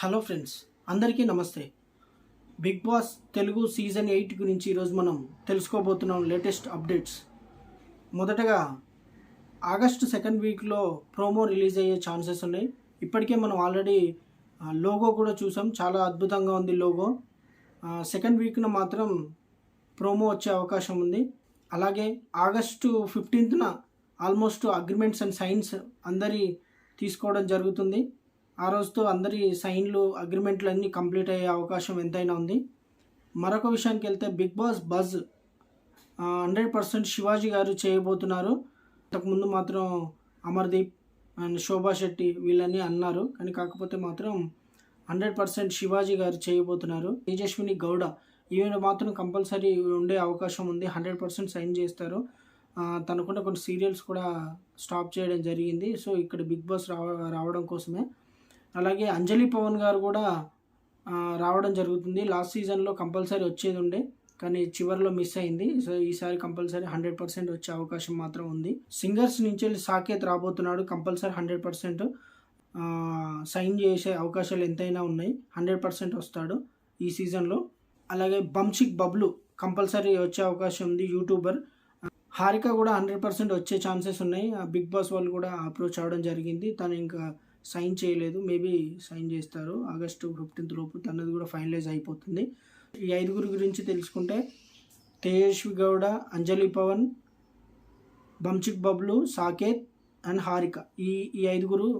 Hello friends, అందరికీ నమస్తే. Big boss Telugu season 8 గురించి ఈరోజు మనం తెలుసుకోబోతున్నాం. Latest updates. మొదటగా ఆగస్టు సెకండ్ వీక్లో ప్రోమో రిలీజ్ అయ్యే ఛాన్సెస్ ఉన్నాయి. ఇప్పటికే మనం ఆల్రెడీ లోగో కూడా చూసాం. చాలా అద్భుతంగా ఉంది లోగో. సెకండ్ వీక్న మాత్రం ప్రోమో వచ్చే అవకాశం ఉంది. అలాగే ఆగస్టు 15న ఆల్మోస్ట్ అగ్రిమెంట్స్ అండ్ సైన్స్ అందరి తీసుకోవడం జరుగుతుంది. ఆ రోజుతో అందరి సైన్లు అగ్రిమెంట్లు అన్నీ కంప్లీట్ అయ్యే అవకాశం ఎంతైనా ఉంది. మరొక విషయానికి వెళ్తే బిగ్ బాస్ బజ్ 100% శివాజీ గారు చేయబోతున్నారు. అంతకుముందు మాత్రం అమర్దీప్ అండ్ శోభా శెట్టి వీళ్ళని అన్నారు, కానీ కాకపోతే మాత్రం 100% శివాజీ గారు చేయబోతున్నారు. తేజస్విని గౌడ ఈవెన్ మాత్రం కంపల్సరీ ఉండే అవకాశం ఉంది. 100% సైన్ చేస్తారు. తనకున్న కొన్ని సీరియల్స్ కూడా స్టాప్ చేయడం జరిగింది. సో ఇక్కడ బిగ్ బాస్ రావడం కోసమే. అలాగే అంజలి పవన్ గారు కూడా రావడం జరుగుతుంది. లాస్ట్ సీజన్లో కంపల్సరీ వచ్చేది ఉండే, కానీ చివరిలో మిస్ అయింది. సో ఈసారి కంపల్సరీ 100% వచ్చే అవకాశం మాత్రం ఉంది. సింగర్స్ నుంచి వెళ్ళి సాకేత్ రాబోతున్నాడు. కంపల్సరీ 100% సైన్ చేసే అవకాశాలు ఎంతైనా ఉన్నాయి. 100% వస్తాడు ఈ సీజన్లో. అలాగే బంచిక్ బబ్లు కంపల్సరీ వచ్చే అవకాశం ఉంది. యూట్యూబర్ హారిక కూడా 100% వచ్చే ఛాన్సెస్ ఉన్నాయి. బిగ్ బాస్ వాళ్ళు కూడా అప్రోచ్ అవ్వడం జరిగింది. తను ఇంకా సైన్ చేయలేదు, మేబీ సైన్ చేస్తారు ఆగస్టు 15 లోపు. తనది కూడా ఫైనలైజ్ అయిపోతుంది. ఈ 5 గురించి తెలుసుకుంటే తేజస్వి గౌడ, అంజలి పవన్, బంచిక్ బబ్లు, సాకేత్ అండ్ హారిక ఈ 5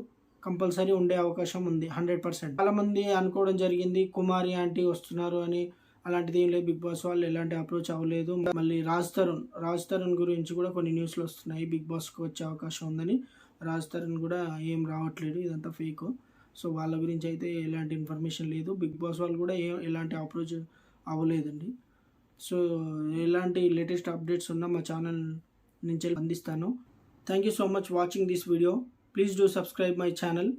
కంపల్సరీ ఉండే అవకాశం ఉంది 100%. చాలామంది అనుకోవడం జరిగింది కుమారి ఆంటీ వస్తున్నారు అని. అలాంటిది ఏం లేదు. బిగ్ బాస్ వాళ్ళు ఎలాంటి అప్రోచ్ అవ్వలేదు. మళ్ళీ రాజ్ తరుణ్ గురించి కూడా కొన్ని న్యూస్లు వస్తున్నాయి. బిగ్ బాస్కి వచ్చే అవకాశం ఉందని. రాజ్ తరుణ్ కూడా ఏం రావట్లేదు, ఇదంతా ఫేక్. సో వాళ్ళ గురించి అయితే ఎలాంటి ఇన్ఫర్మేషన్ లేదు. బిగ్ బాస్ వాళ్ళు కూడా ఎలాంటి అప్రోచ్ అవ్వలేదండి. సో ఎలాంటి లేటెస్ట్ అప్డేట్స్ ఉన్నా మా ఛానల్ నుంచి అందిస్తాను. Thank you so much watching this video. Please do subscribe my channel.